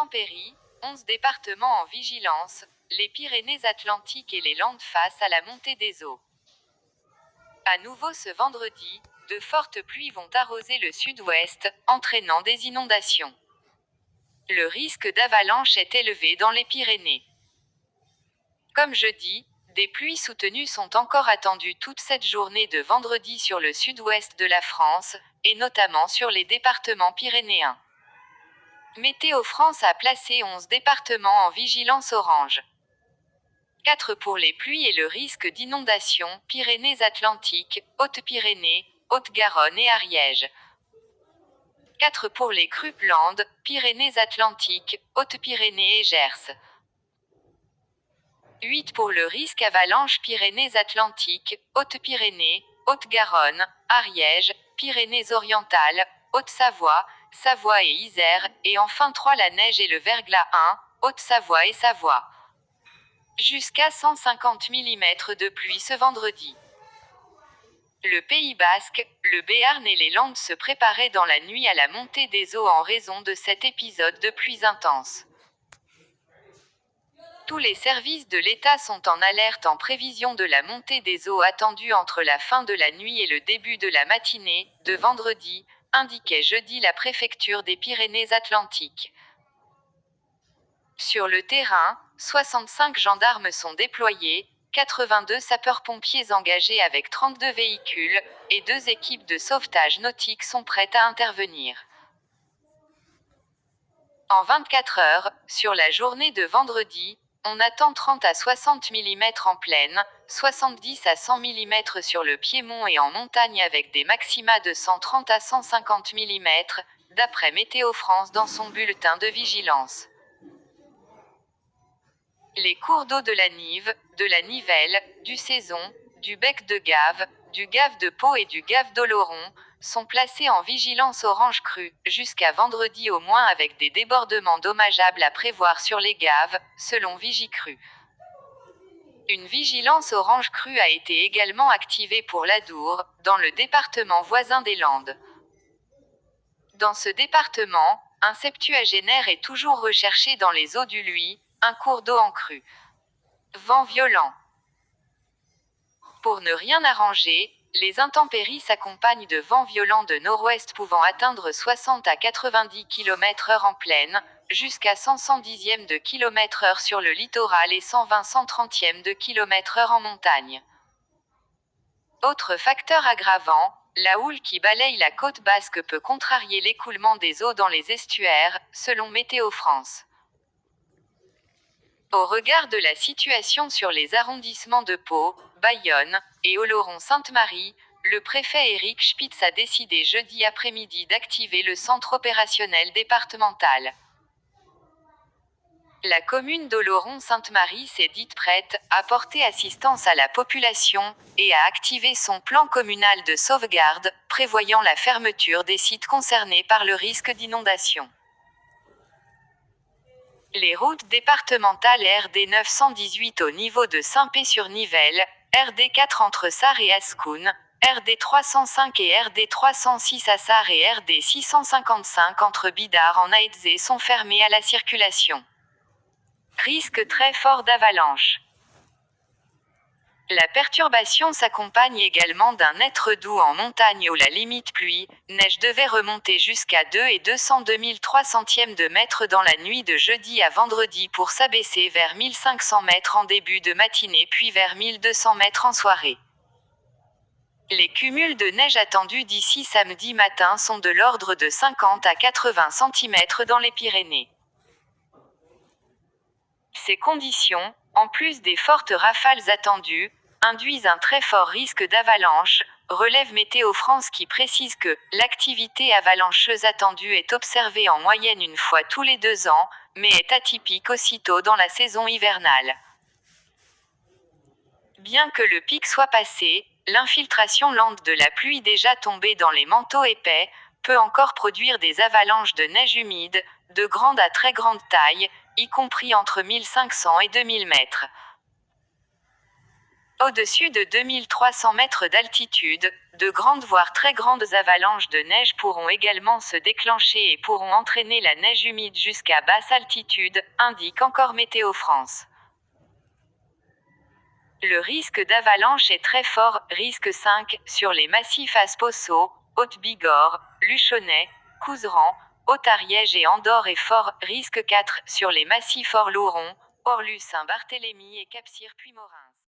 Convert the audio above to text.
intempéries, 11 départements en vigilance, les Pyrénées-Atlantiques et les Landes face à la montée des eaux. À nouveau ce vendredi, de fortes pluies vont arroser le sud-ouest, entraînant des inondations. Le risque d'avalanche est élevé dans les Pyrénées. Comme jeudi, des pluies soutenues sont encore attendues toute cette journée de vendredi sur le sud-ouest de la France, et notamment sur les départements pyrénéens. Météo France a placé 11 départements en vigilance orange. 4 pour les pluies et le risque d'inondation, Pyrénées-Atlantiques, Hautes-Pyrénées, Haute-Garonne et Ariège. 4 pour les crues Landes, Pyrénées-Atlantiques, Hautes-Pyrénées et Gers. 8 pour le risque avalanche Pyrénées-Atlantiques, Hautes-Pyrénées, Haute-Garonne, Ariège, Pyrénées-Orientales, Haute-Savoie, Savoie et Isère, et enfin 3 la neige et le verglas 1, Haute-Savoie et Savoie. Jusqu'à 150 mm de pluie ce vendredi. Le Pays Basque, le Béarn et les Landes se préparaient dans la nuit à la montée des eaux en raison de cet épisode de pluies intenses. Tous les services de l'État sont en alerte en prévision de la montée des eaux attendue entre la fin de la nuit et le début de la matinée, de vendredi, indiquait jeudi la préfecture des Pyrénées-Atlantiques. Sur le terrain, 65 gendarmes sont déployés, 82 sapeurs-pompiers engagés avec 32 véhicules, et 2 équipes de sauvetage nautique sont prêtes à intervenir. En 24 heures, sur la journée de vendredi, on attend 30 à 60 mm en plaine, 70 à 100 mm sur le piémont et en montagne avec des maxima de 130 à 150 mm, d'après Météo France dans son bulletin de vigilance. Les cours d'eau de la Nive, de la Nivelle, du Saison, du Bec de Gave, du Gave de Pau et du Gave d'Oloron, sont placés en vigilance orange crue, jusqu'à vendredi au moins avec des débordements dommageables à prévoir sur les gaves, selon Vigicru. Une vigilance orange crue a été également activée pour l'Adour, dans le département voisin des Landes. Dans ce département, un septuagénaire est toujours recherché dans les eaux du Luy, un cours d'eau en crue. Vent violent. Pour ne rien arranger, les intempéries s'accompagnent de vents violents de nord-ouest pouvant atteindre 60 à 90 km/h en plaine, jusqu'à 110e de km/h sur le littoral et 120-130e de km/h en montagne. Autre facteur aggravant, la houle qui balaye la côte basque peut contrarier l'écoulement des eaux dans les estuaires, selon Météo France. Au regard de la situation sur les arrondissements de Pau, Bayonne et Oloron-Sainte-Marie, le préfet Éric Spitz a décidé jeudi après-midi d'activer le centre opérationnel départemental. La commune d'Oloron-Sainte-Marie s'est dite prête à porter assistance à la population et à activer son plan communal de sauvegarde, prévoyant la fermeture des sites concernés par le risque d'inondation. Les routes départementales RD 918 au niveau de Saint-Pé-sur-Nivelle, RD 4 entre Sarre et Ascoun, RD 305 et RD 306 à Sarre et RD 655 entre Bidart en Aétzé sont fermées à la circulation. Risque très fort d'avalanche. La perturbation s'accompagne également d'un net redoux en montagne où la limite pluie-neige devait remonter jusqu'à 2 et 202 300e de mètres dans la nuit de jeudi à vendredi pour s'abaisser vers 1500 mètres en début de matinée puis vers 1200 mètres en soirée. Les cumuls de neige attendus d'ici samedi matin sont de l'ordre de 50 à 80 cm dans les Pyrénées. Ces conditions, en plus des fortes rafales attendues, induisent un très fort risque d'avalanche, relève Météo France qui précise que l'activité avalancheuse attendue est observée en moyenne une fois tous les 2 ans, mais est atypique aussitôt dans la saison hivernale. Bien que le pic soit passé, l'infiltration lente de la pluie déjà tombée dans les manteaux épais peut encore produire des avalanches de neige humide, de grande à très grande taille, y compris entre 1500 et 2000 mètres. Au-dessus de 2300 mètres d'altitude, de grandes voire très grandes avalanches de neige pourront également se déclencher et pourront entraîner la neige humide jusqu'à basse altitude, indique encore Météo France. Le risque d'avalanche est très fort, risque 5, sur les massifs Asposo, Haute-Bigorre, Luchonnet, Couserans, Haute-Ariège et Andorre et fort, risque 4, sur les massifs Orlouron, Orlu-Saint-Barthélemy et Cap-Cyr-Puymorens.